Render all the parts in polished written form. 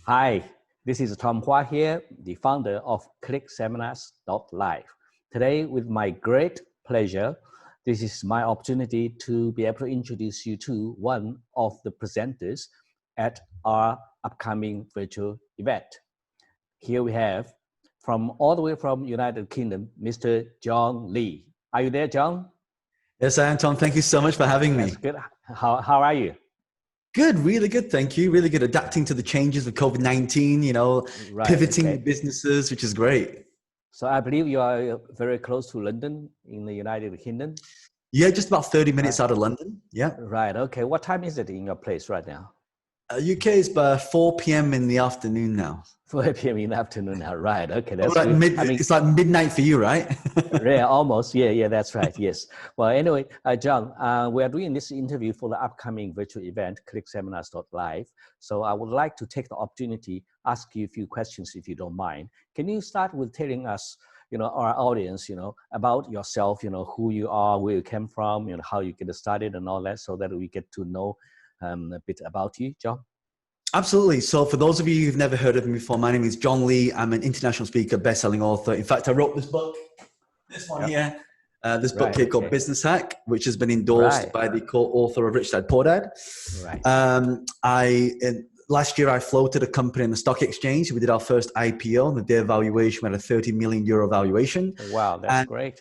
Hi, this is Tom Hua here, the founder of clickseminars.live. Today, with my great pleasure, this is my opportunity to be able to introduce you to one of the presenters at our upcoming virtual event. Here we have, from all the way from United Kingdom, Mr. John Lee. Are you there, John? Yes, I am, Tom. Thank you so much for having me. That's good. How are you? Good, really good. Thank you. Really good. Adapting to the changes of COVID-19, pivoting the businesses, which is great. So I believe you are very close to London in the United Kingdom. Yeah, just about 30 minutes out of London. Yeah. Right. Okay. What time is it in your place right now? UK is by 4 p.m. in the afternoon now. 4 p.m. in the afternoon now. Right. Okay. That's good. It's like midnight for you, right? Yeah, almost. Yeah, that's right. Yes. Well, anyway, John, we are doing this interview for the upcoming virtual event, clickseminars.live. So I would like to take the opportunity, ask you a few questions if you don't mind. Can you start with telling us, our audience, about yourself, who you are, where you came from, how you get started and all that, so that we get to know a bit about you, John? Absolutely. So for those of you who've never heard of me before, my name is John Lee. I'm an international speaker, best-selling author. In fact, I wrote this book, this one here, this book here called Business Hack, which has been endorsed by the co-author of Rich Dad Poor Dad. Last year, I floated a company on the stock exchange. We did our first IPO, and the day of valuation, we had a 30 million euro valuation. Wow, that's great.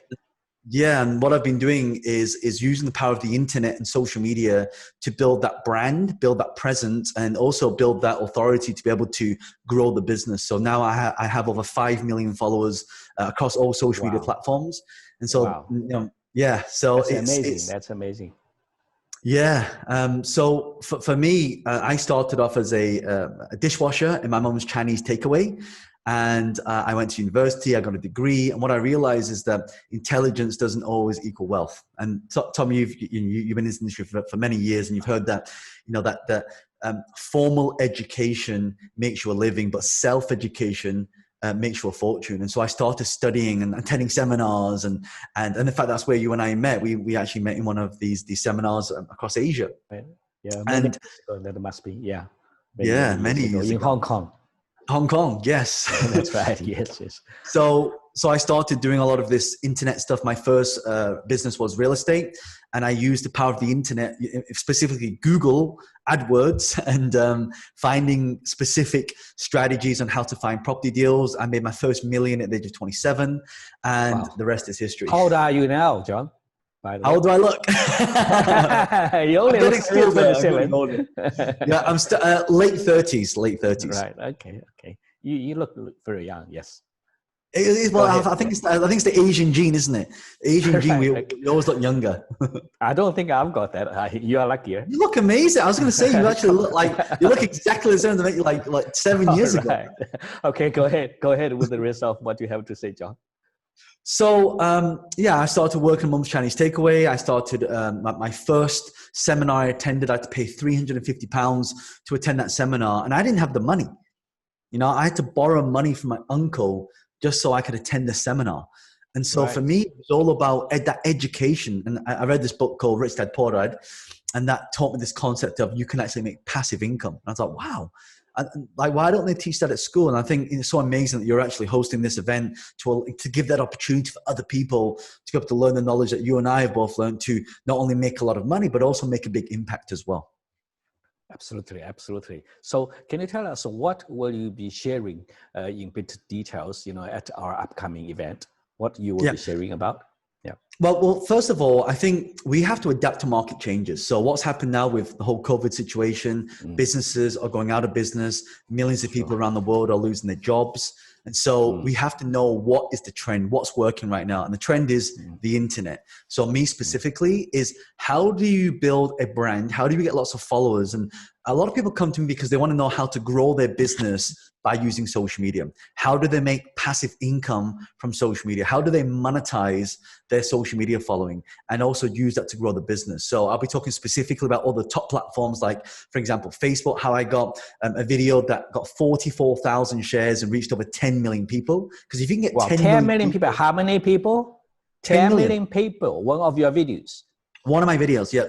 Yeah, and what I've been doing is using the power of the internet and social media to build that brand, build that presence, and also build that authority to be able to grow the business. So now I have over 5 million followers across all social media platforms. And so, so that's amazing. That's amazing. Yeah. So for me, I started off as a dishwasher in my mom's Chinese takeaway. And I went to university, I got a degree. And what I realized is that intelligence doesn't always equal wealth. And Tom, you've been in this industry for many years, and you've heard that, that formal education makes you a living, but self-education makes you a fortune. And so I started studying and attending seminars, and in fact, that's where you and I met. We actually met in one of these seminars across Asia. Yeah, and that must be, many years in ago. Hong Kong. Hong Kong, yes. That's right, yes. So I started doing a lot of this internet stuff. My first business was real estate, and I used the power of the internet, specifically Google AdWords, and finding specific strategies on how to find property deals. I made my first million at the age of 27, and the rest is history. How old are you now, John? How old do I look? You only look 27. Yeah, I'm late 30s. Right. Okay. You look very young. Yes. I think it's the Asian gene, isn't it? The Asian gene. We always look younger. I don't think I've got that. You are luckier. You look amazing. I was going to say you actually look exactly the same as like 7 years ago. Okay, go ahead with the rest of what you have to say, John. So, I started working on Mum's Chinese Takeaway. I started my first seminar I attended. I had to pay £350 to attend that seminar, and I didn't have the money. I had to borrow money from my uncle just so I could attend the seminar. And so for me, it was all about that education. And I read this book called Rich Dad Poor Dad, and that taught me this concept of you can actually make passive income. And I thought, wow. Why don't they teach that at school? And I think it's so amazing that you're actually hosting this event to give that opportunity for other people to be able to learn the knowledge that you and I have both learned, to not only make a lot of money, but also make a big impact as well. Absolutely. So can you tell us what will you be sharing in bit details, at our upcoming event? What you will be sharing about? Yeah. Well, first of all, I think we have to adapt to market changes. So what's happened now with the whole COVID situation, businesses are going out of business. Millions of people around the world are losing their jobs. And so we have to know what is the trend, what's working right now. And the trend is the internet. So me specifically is, how do you build a brand? How do you get lots of followers? And a lot of people come to me because they want to know how to grow their business by using social media. How do they make passive income from social media? How do they monetize their social media following and also use that to grow the business? So I'll be talking specifically about all the top platforms, like, for example, Facebook, how I got a video that got 44,000 shares and reached over 10 million people. Because if you can get 10 million people, how many people? 10 million people, one of your videos. One of my videos, yeah. I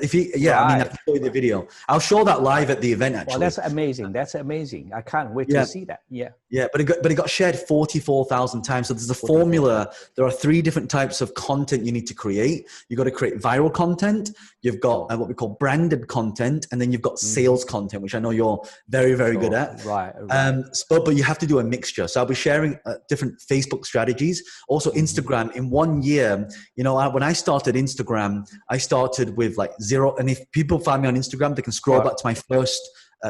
mean, I can show you the video. I'll show that live at the event, actually. Well, that's amazing. That's amazing. I can't wait to see that. Yeah. Yeah, but it got shared 44,000 times. So there's a formula. There are 3 different types of content you need to create. You've got to create viral content. You've got what we call branded content, and then you've got sales content, which I know you're very, very good at. Right. But you have to do a mixture. So I'll be sharing different Facebook strategies, also Instagram. In 1 year, when I started Instagram, I started with like 0. And if people find me on Instagram, they can scroll back to my first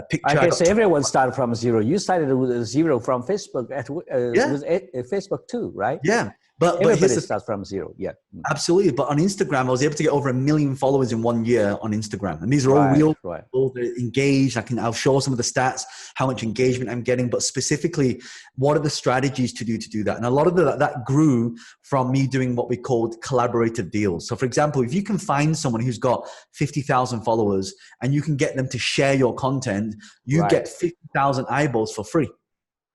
picture. I guess everyone started from 0. You started with 0 from Facebook with Facebook too, right? Yeah. But everybody starts from 0. Yeah. Absolutely. But on Instagram, I was able to get over 1 million followers in 1 year on Instagram. And these are all real people. They're engaged. I'll show some of the stats, how much engagement I'm getting, but specifically, what are the strategies to do that? And a lot of that grew from me doing what we called collaborative deals. So for example, if you can find someone who's got 50,000 followers and you can get them to share your content, you get 50,000 eyeballs for free.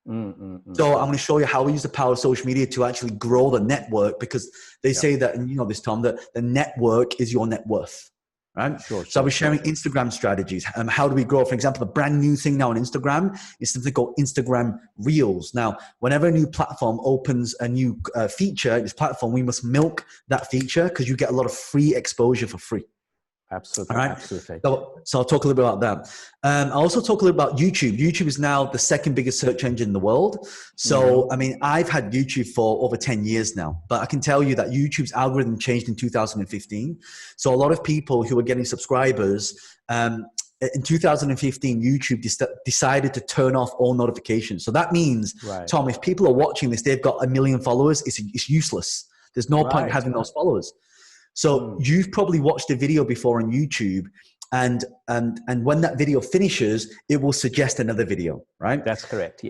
So I'm going to show you how we use the power of social media to actually grow the network, because they say that, and you know this, Tom, that the network is your net worth, right? So I'll be sharing Instagram strategies. How do we grow? For example, the brand new thing now on Instagram is something called Instagram Reels. Now, whenever a new platform opens a new feature in this platform, we must milk that feature because you get a lot of free exposure for free. Absolutely. All right. Absolutely. So I'll talk a little bit about that. I'll also talk a little about YouTube. YouTube is now the 2nd biggest search engine in the world. So, I mean, I've had YouTube for over 10 years now, but I can tell you that YouTube's algorithm changed in 2015. So a lot of people who are getting subscribers, in 2015, YouTube decided to turn off all notifications. So that means, Tom, if people are watching this, they've got 1 million followers, it's useless. There's no point having those followers. So you've probably watched a video before on YouTube, and when that video finishes, it will suggest another video, right? That's correct.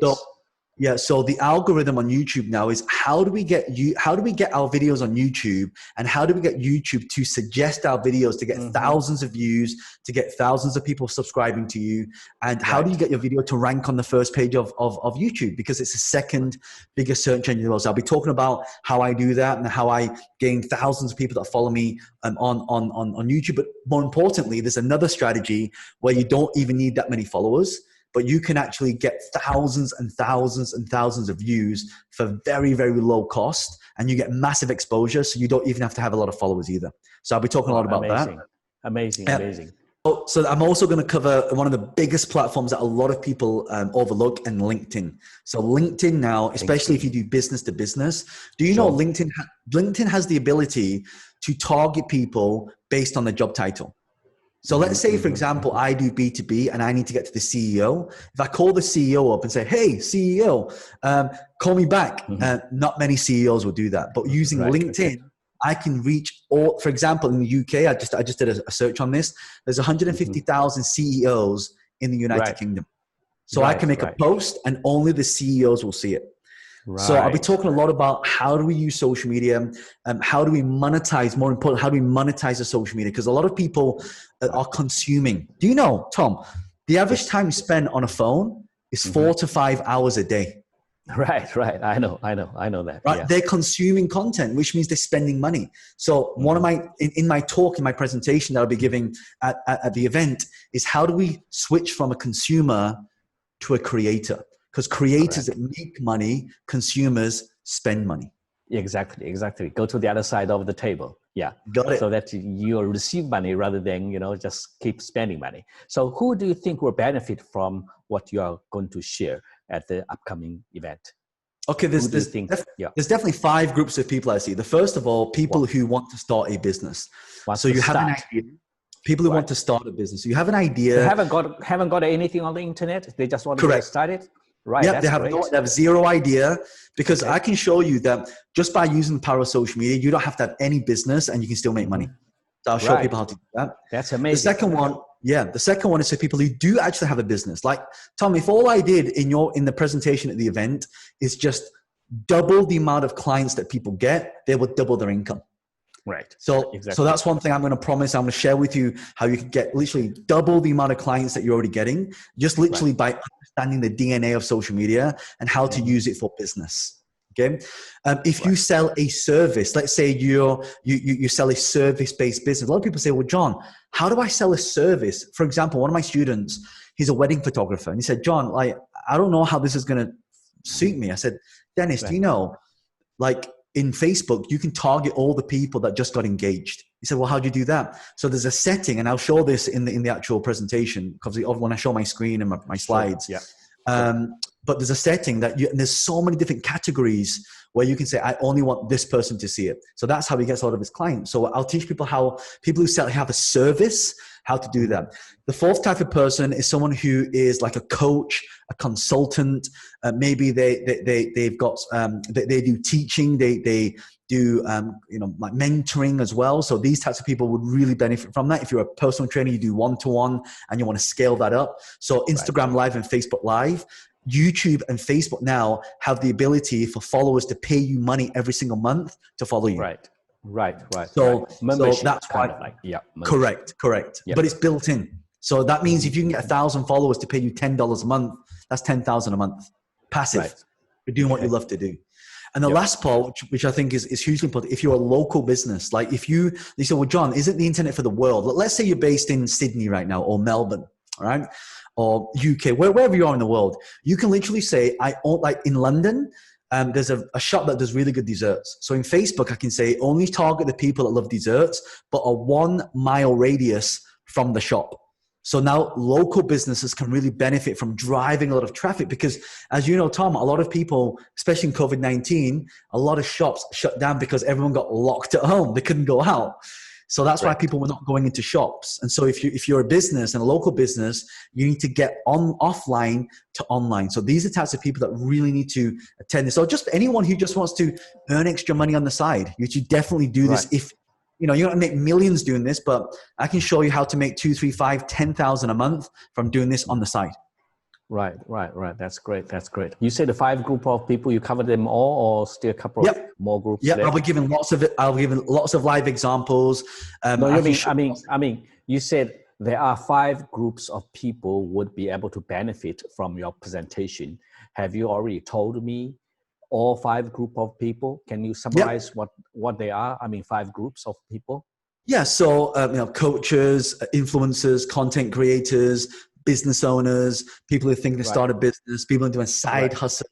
Yes. So the algorithm on YouTube now is how do we get our videos on YouTube, and how do we get YouTube to suggest our videos to get thousands of views, to get thousands of people subscribing to you, and how do you get your video to rank on the first page of YouTube, because it's the 2nd biggest search engine in the world. So I'll be talking about how I do that and how I gain thousands of people that follow me on YouTube. But more importantly, there's another strategy where you don't even need that many followers, but you can actually get thousands and thousands and thousands of views for very, very low cost, and you get massive exposure. So you don't even have to have a lot of followers either. So I'll be talking a lot about that. Amazing. So I'm also going to cover one of the biggest platforms that a lot of people overlook, and LinkedIn. So LinkedIn now, especially if you do business to business, do you know LinkedIn has the ability to target people based on their job title? So let's say, for example, I do B2B and I need to get to the CEO. If I call the CEO up and say, hey, CEO, call me back. Not many CEOs will do that. But using LinkedIn, I can reach all, for example, in the UK, I just did a search on this. There's 150,000 CEOs in the United Kingdom. So I can make a post and only the CEOs will see it. So I'll be talking a lot about how do we use social media, how do we monetize, more important, how do we monetize the social media? Because a lot of people are consuming. Do you know, Tom, the average time spent on a phone is 4 to 5 hours a day. Right. I know that. Right. They're consuming content, which means they're spending money. So one of in my talk, in my presentation that I'll be giving at the event is how do we switch from a consumer to a creator? Because creators make money, consumers spend money. Exactly. Go to the other side of the table. Yeah. Got it. So that you'll receive money rather than, just keep spending money. So who do you think will benefit from what you are going to share at the upcoming event? Okay, there's definitely 5 groups of people I see. The first of all, people who want to start a business. So you have an idea. People who want to start a business. So you have an idea. They haven't got anything on the internet. They just want to get started. Right. Yeah, they have zero idea, because I can show you that just by using the power of social media, you don't have to have any business and you can still make money. So I'll show people how to do that. That's amazing. The second one is for people who do actually have a business. Like, Tom, if all I did in the presentation at the event is just double the amount of clients that people get, they would double their income. Right. So that's one thing I'm going to promise. I'm going to share with you how you can get literally double the amount of clients that you're already getting, just literally by understanding the DNA of social media and how to use it for business. Okay. If you sell a service, let's say you sell a service-based business. A lot of people say, well, John, how do I sell a service? For example, one of my students, he's a wedding photographer. And he said, John, like, I don't know how this is going to suit me. I said, Dennis, do you know, like in Facebook, you can target all the people that just got engaged. He said, well, how do you do that? So there's a setting, and I'll show this in the actual presentation, because when I show my screen and my slides. Sure. Yeah. But there's a setting that and there's so many different categories where you can say, I only want this person to see it. So that's how he gets a lot of his clients. So I'll teach people people who have a service, how to do that. The fourth type of person is someone who is like a coach, a consultant. Maybe they've got, they do teaching, they do, like mentoring as well. So these types of people would really benefit from that. If you're a personal trainer, you do one-to-one and you want to scale that up. So Instagram Live and Facebook Live. YouTube and Facebook now have the ability for followers to pay you money every single month to follow you. Right. So that's why. Correct. Yep. But it's built in. So that means if you can get 1,000 followers to pay you $10 a month, that's 10,000 a month. Passive. You're doing what you love to do. And the last part, which I think is hugely important, if you're a local business, like if you say, well, John, isn't the internet for the world? Let's say you're based in Sydney right now or Melbourne, all right? Or UK, wherever you are in the world, you can literally say, like in London, there's a shop that does really good desserts. So in Facebook, I can say only target the people that love desserts, but a 1 mile radius from the shop. So now local businesses can really benefit from driving a lot of traffic because, as you know, Tom, a lot of people, especially in COVID-19, a lot of shops shut down because everyone got locked at home. They couldn't go out. So that's why people were not going into shops. And so if you're a business and a local business, you need to get offline to online. So these are the types of people that really need to attend this. So just anyone who just wants to earn extra money on the side, you should definitely do this. If you're not going to make millions doing this, but I can show you how to make 2, 3, 5, 10,000 a month from doing this on the side. Right. That's great. You said the 5 group of people, you covered them all, or still a couple of more groups? Yeah, I'll be giving lots of live examples. You said there are 5 groups of people would be able to benefit from your presentation. Have you already told me all 5 group of people? Can you summarize what they are? 5 groups of people. Yeah. So coaches, influencers, content creators, business owners, people who think they start a business, people who do a side hustle,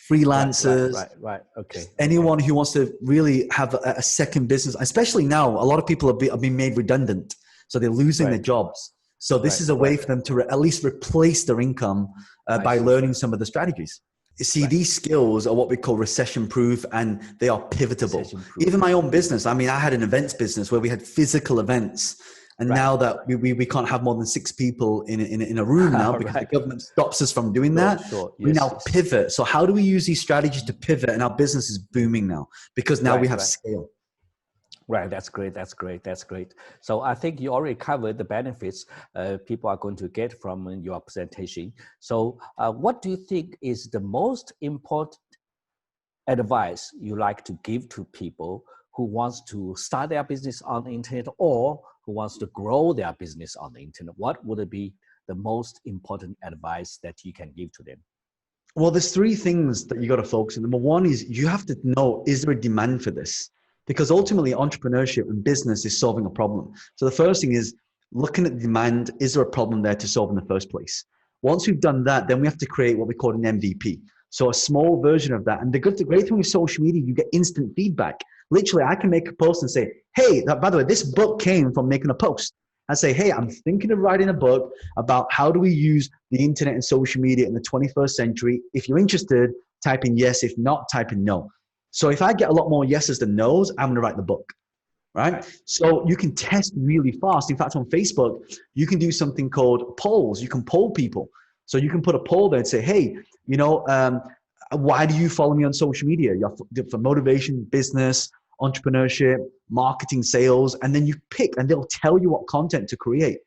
freelancers, right. Okay. Anyone who wants to really have a second business, especially now, a lot of people are being made redundant. So they're losing their jobs. So this is a way for them to at least replace their income by learning some of the strategies. You see, these skills are what we call recession proof, and they are pivotable. Even my own business. I had an events business where we had physical events. And now that we can't have more than 6 people in a room now because the government stops us from doing that, we now pivot. So how do we use these strategies to pivot? And our business is booming now because now we have scale. Right, that's great. So I think you already covered the benefits people are going to get from your presentation. So what do you think is the most important advice you like to give to people who wants to start their business on the internet or who wants to grow their business on the internet? What would it be the most important advice that you can give to them? Well, there's 3 things that you got to focus on. Number 1 is you have to know, is there a demand for this? Because ultimately entrepreneurship and business is solving a problem. So the first thing is looking at the demand. Is there a problem there to solve in the first place? Once we've done that, then we have to create what we call an MVP. So a small version of that. And the great thing with social media, you get instant feedback. Literally, I can make a post and say, hey, by the way, this book came from making a post. I say, hey, I'm thinking of writing a book about how do we use the internet and social media in the 21st century. If you're interested, type in yes. If not, type in no. So if I get a lot more yeses than nos, I'm going to write the book, right? So you can test really fast. In fact, on Facebook, you can do something called polls. You can poll people. So you can put a poll there and say, hey, why do you follow me on social media? You're for motivation, business, entrepreneurship, marketing, sales, and then you pick and they'll tell you what content to create.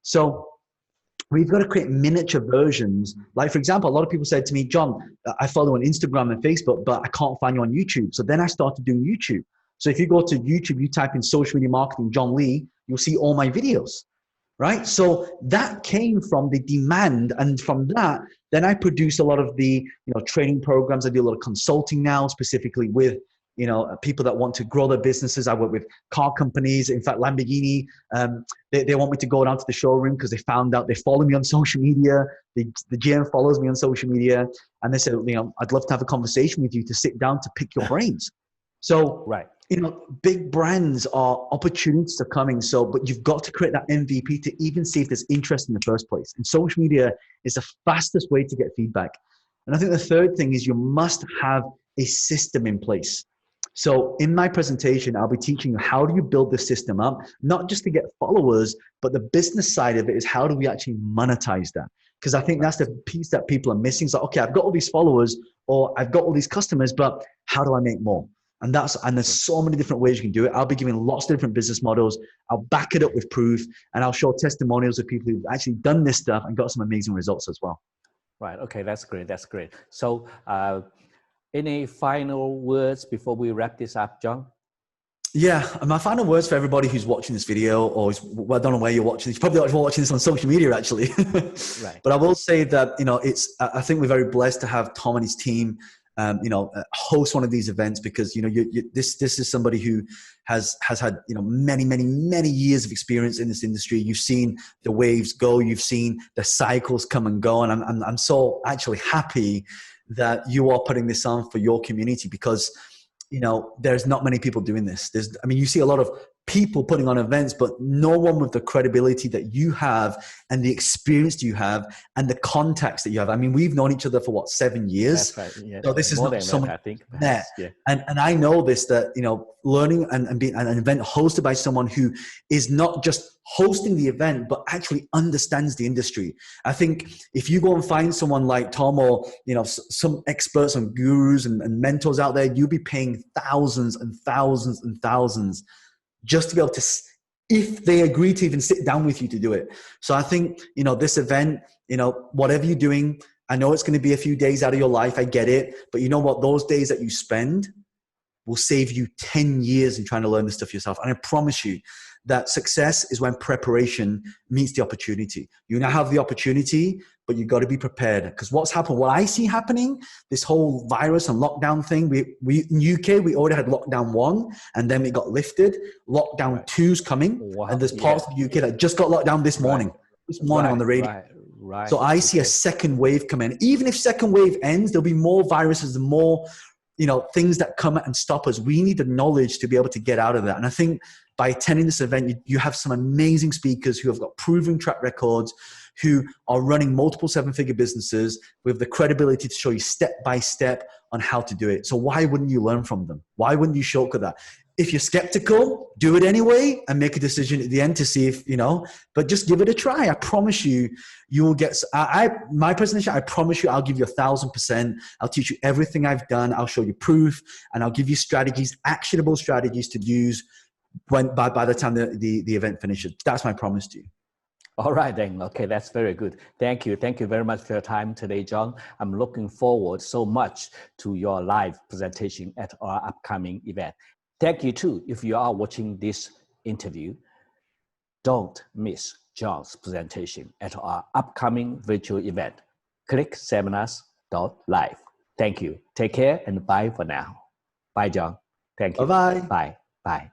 So we've got to create miniature versions. Like, for example, a lot of people said to me, John, I follow on Instagram and Facebook, but I can't find you on YouTube. So then I started doing YouTube. So if you go to YouTube, you type in social media marketing, John Lee, you'll see all my videos, right? So that came from the demand. And from that, Then I produce a lot of the, training programs. I do a lot of consulting now, specifically with, people that want to grow their businesses. I work with car companies. In fact, Lamborghini, they want me to go down to the showroom because they found out they follow me on social media. The GM follows me on social media. And they said, I'd love to have a conversation with you to sit down to pick your brains. So, right. Big brands are opportunities are coming. So, but you've got to create that MVP to even see if there's interest in the first place. And social media is the fastest way to get feedback. And I think the third thing is you must have a system in place. So in my presentation, I'll be teaching you how do you build the system up, not just to get followers, but the business side of it is how do we actually monetize that? Because I think that's the piece that people are missing. It's like, okay, I've got all these followers or I've got all these customers, but how do I make more? And there's so many different ways you can do it. I'll be giving lots of different business models. I'll back it up with proof, and I'll show testimonials of people who've actually done this stuff and got some amazing results as well. Right. Okay. That's great. That's great. So, any final words before we wrap this up, John? Yeah, and my final words for everybody who's watching this video, or I don't know where you're watching this. You're probably watching this on social media, actually. Right. But I will say that I think we're very blessed to have Tom and his team, host one of these events because this is somebody who has had many years of experience in this industry. You've seen the waves go, you've seen the cycles come and go, and I'm so actually happy that you are putting this on for your community because there's not many people doing this. You see a lot of people putting on events, but no one with the credibility that you have and the experience you have and the contacts that you have. We've known each other for 7 years. That's right. Yeah. So this is not someone I think. there. Yeah. And I know this, that, learning and being an event hosted by someone who is not just hosting the event, but actually understands the industry. I think if you go and find someone like Tom or, some experts and gurus and mentors out there, you'll be paying thousands and thousands and thousands just to be able to, if they agree to even sit down with you to do it. So I think, this event, whatever you're doing, I know it's going to be a few days out of your life. I get it. But you know what? Those days that you spend will save you 10 years in trying to learn this stuff yourself. And I promise you that success is when preparation meets the opportunity. You now have the opportunity, but you've got to be prepared. Because what I see happening, this whole virus and lockdown thing, we in UK, we already had lockdown 1 and then it got lifted. Lockdown 2's coming. Wow. And there's parts of the UK that just got locked down this morning. This morning on the radio. Right. So I see a second wave coming. Even if second wave ends, there'll be more viruses and more, things that come and stop us. We need the knowledge to be able to get out of that. And I think by attending this event, you have some amazing speakers who have got proven track records, who are running multiple 7-figure businesses with the credibility to show you step by step on how to do it. So why wouldn't you learn from them? Why wouldn't you shortcut that? If you're skeptical, do it anyway and make a decision at the end to see if, but just give it a try. I promise you, you will get, my presentation, I promise you, I'll give you 1,000%. I'll teach you everything I've done. I'll show you proof and I'll give you strategies, actionable strategies to use by the time the event finishes. That's my promise to you. All right, then. Okay, that's very good. Thank you. Thank you very much for your time today, John. I'm looking forward so much to your live presentation at our upcoming event. Thank you too. If you are watching this interview, don't miss John's presentation at our upcoming virtual event. Click seminars.live. Thank you. Take care and bye for now. Bye, John. Thank you. Bye-bye. Bye. Bye.